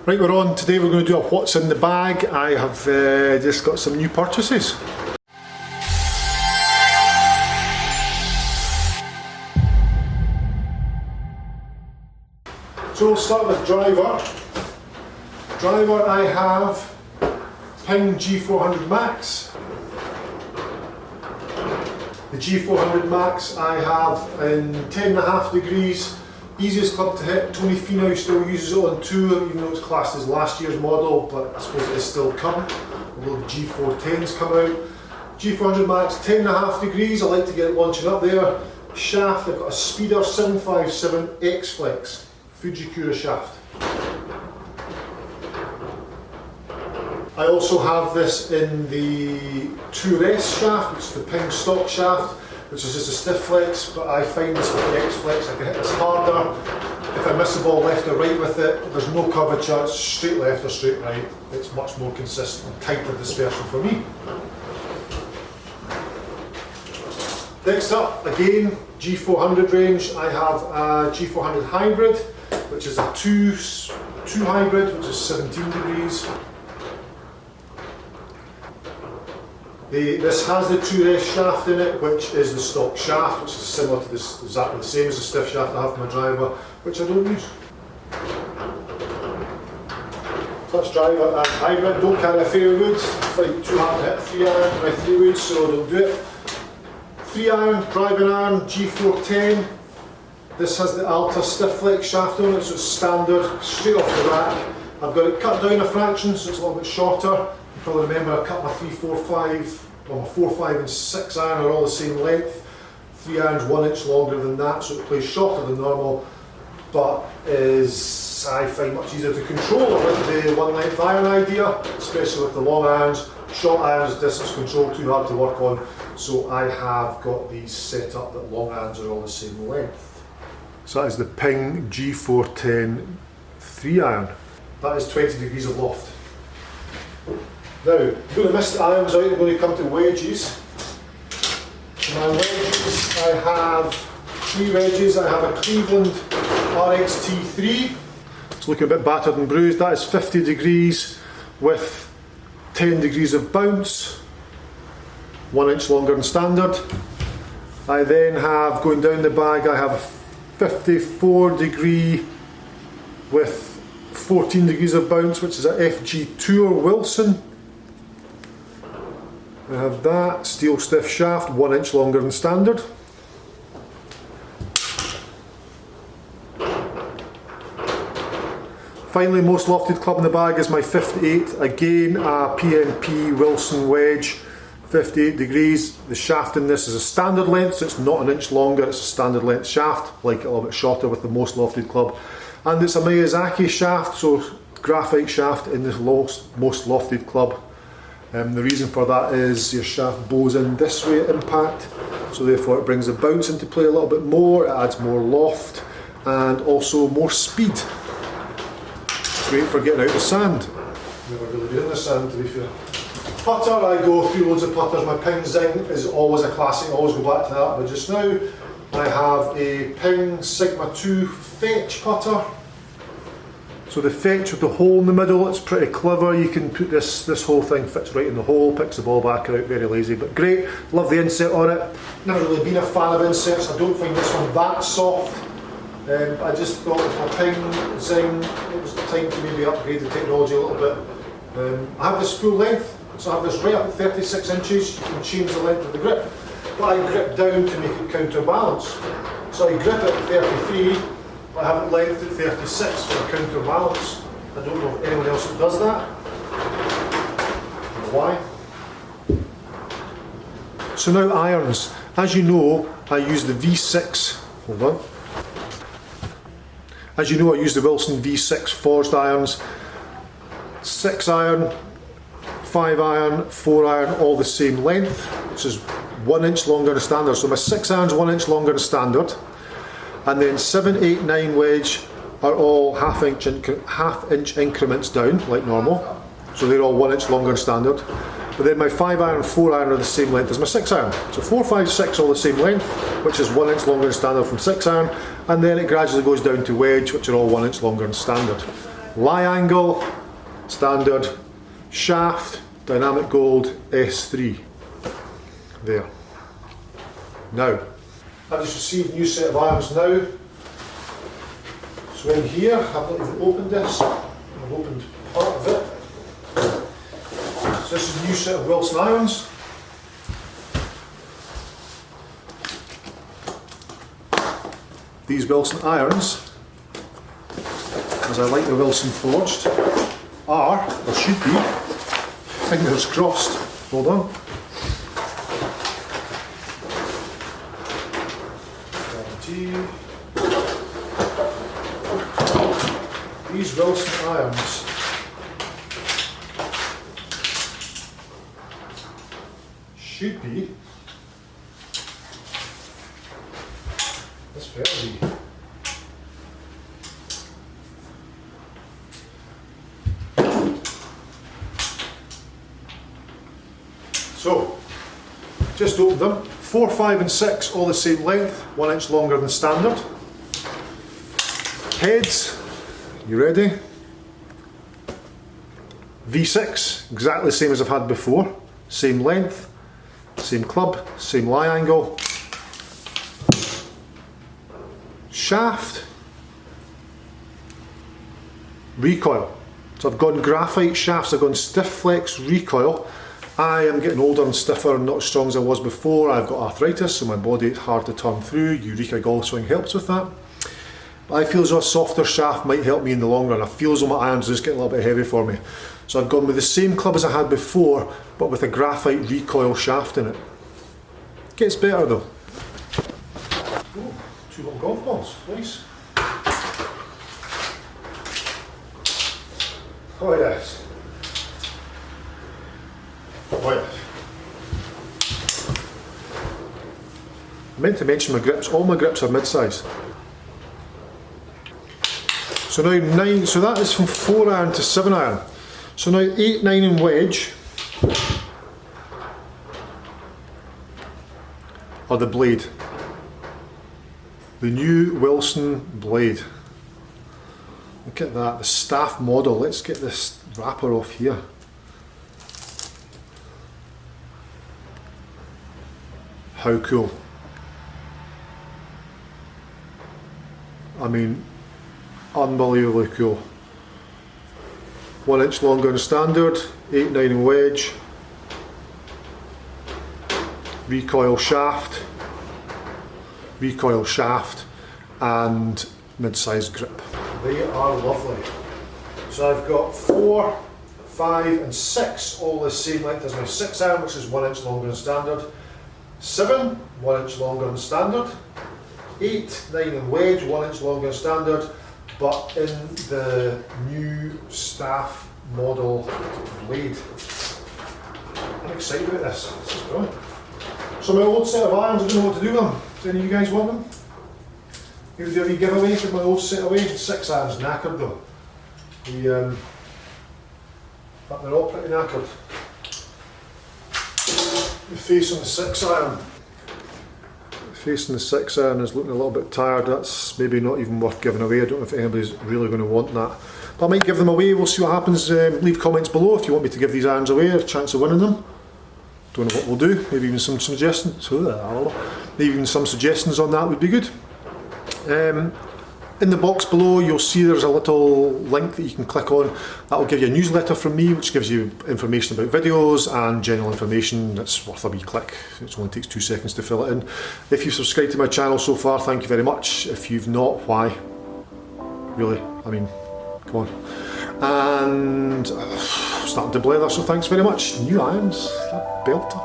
Right, we're on. Today we're going to do a what's in the bag. I have just got some new purchases. So we'll start with driver. Driver, I have Ping G400 Max. The G400 Max I have in 10.5 degrees. Easiest club to hit. Tony Finau still uses it on tour, even though it's classed as last year's model, but I suppose it is still coming, although the G410's come out. G400 Max, 10.5 degrees, I like to get it launching up there. Shaft, I've got a Speeder 757 X-Flex, Fujikura shaft. I also have this in the 2S shaft, which is the Ping stock shaft, which is just a stiff flex, but I find this with the X-Flex, I can hit this harder. If I miss the ball left or right with it, there's no curvature, it's straight left or straight right. It's much more consistent and tighter dispersion for me. Next up, again, G400 range, I have a G400 Hybrid, which is a 2 hybrid, which is 17 degrees. This has the 2S shaft in it, which is the stock shaft, which is similar to this, exactly the same as the stiff shaft I have for my driver, which I don't use. So that's driver and hybrid. Don't carry a fairway wood, it's like too hard to hit 3 iron by 3 woods, so don't do it. 3 iron, driving iron, G410. This has the Alta stiff flex shaft on it, so it's standard, straight off the rack. I've got it cut down a fraction, so it's a little bit shorter. You probably remember I cut my 3, 4, 5, well my 4, 5 and 6 iron are all the same length. 3 irons 1 inch longer than that, so it plays shorter than normal, but is, I find, much easier to control with the 1 length iron idea, especially with the long irons. Short irons, distance control, too hard to work on, so I have got these set up that long irons are all the same length. So that is the Ping G410 3 iron. That is 20 degrees of loft. Now, I'm going to miss the irons out, I'm going to come to wedges. My wedges, I have 3 wedges. I have a Cleveland RXT3. It's looking a bit battered and bruised. That is 50 degrees with 10 degrees of bounce, 1 inch longer than standard. I then have, going down the bag, I have a 54 degree with 14 degrees of bounce, which is a FG Tour Wilson. I have that, steel stiff shaft, 1 inch longer than standard. Finally, most lofted club in the bag is my 58, again a PNP Wilson wedge, 58 degrees. The shaft in this is a standard length, so it's not an inch longer, it's a standard length shaft, like it a little bit shorter with the most lofted club. And it's a Miyazaki shaft, so graphite shaft in the most lofted club. The reason for that is your shaft bows in this way at impact, so therefore it brings the bounce into play a little bit more, it adds more loft and also more speed. Great for getting out the sand. Never really been in the sand, to be fair. Putter, I go through loads of putters. My Ping Zing is always a classic, always go back to that, but just now I have a Ping Sigma 2 Fetch putter. So the Fetch with the hole in the middle, it's pretty clever. You can put this whole thing fits right in the hole, picks the ball back out, very lazy, but great. Love the insert on it. Never really been a fan of inserts, I don't find this one that soft. I just thought with my Ping Zing, it was time to maybe upgrade the technology a little bit. I have this full length, so I have this right up at 36 inches, you can change the length of the grip. But I grip down to make it counterbalance. So I grip at 33, but I have it length at 36 for a counterbalance. I don't know if anyone else does that. I don't know why. So now irons. As you know, I use the V6, hold on. As you know, I use the Wilson V6 forged irons. 6 iron, 5 iron, 4 iron, all the same length, which is 1 inch longer than standard. So my 6 irons 1 inch longer than standard, and then 7, 8, 9 wedge are all half inch increments down like normal. So they're all 1 inch longer than standard. But then my 5 iron and 4 iron are the same length as my 6 iron. So 4, 5, 6 all the same length, which is 1 inch longer than standard from 6 iron, and then it gradually goes down to wedge, which are all 1 inch longer than standard. lie angle, standard, shaft, dynamic gold, S3. There. Now, I've just received a new set of irons now. So in here, I've not even opened this, I've opened part of it. So this is a new set of Wilson irons. These Wilson irons, as I like the Wilson forged, are, or should be, fingers crossed, hold on. These Wilson irons should be, this better be, so just opened them, 4, 5 and 6 all the same length, 1 inch longer than standard. Heads, you ready? V6, exactly the same as I've had before, same length, same club, same lie angle. Shaft, recoil. So I've gone graphite shafts, I've gone stiff flex recoil. I am getting older and stiffer and not as strong as I was before. I've got arthritis, so my body is hard to turn through. EUREKA Golf Swing helps with that. But I feel as though a softer shaft might help me in the long run. I feel as though my irons are just getting a little bit heavy for me. So I've gone with the same club as I had before, but with a graphite recoil shaft in it. Gets better though. Ooh, 2 little golf balls, nice. Oh yes. Oh yes. I meant to mention my grips. All my grips are mid-size. So now 9, so that is from 4 iron to 7 iron. So now 8, 9 and wedge are the blade. The new Wilson blade. Look at that, the staff model. Let's get this wrapper off here. How cool. I mean, unbelievably cool. 1 inch longer than standard, 8, 9 and wedge. Recoil shaft, and mid-sized grip. They are lovely. So I've got 4, 5 and 6 all the same length as my 6 iron, which is 1 inch longer than standard. 7, 1 inch longer than standard. 8, 9 and wedge, 1 inch longer than standard, but in the new staff model blade. I'm excited about this. This is brilliant. So my old set of irons, I don't know what to do with them. Do any of you guys want them? Maybe do a wee giveaway, give my old set away. 6 irons knackered though. But they're all pretty knackered. The face on the 6 iron. The face on the 6 iron is looking a little bit tired. That's maybe not even worth giving away. I don't know if anybody's really going to want that. But I might give them away. We'll see what happens. Leave comments below if you want me to give these irons away. A chance of winning them. Don't know what we'll do. Maybe even some suggestions. Maybe even some suggestions on that would be good. In the box below you'll see there's a little link that you can click on. That will give you a newsletter from me which gives you information about videos and general information that's worth a wee click. It only takes 2 seconds to fill it in. If you've subscribed to my channel so far, thank you very much. If you've not, why? Really? I mean, come on. And starting to blether, so thanks very much. New irons, that belter.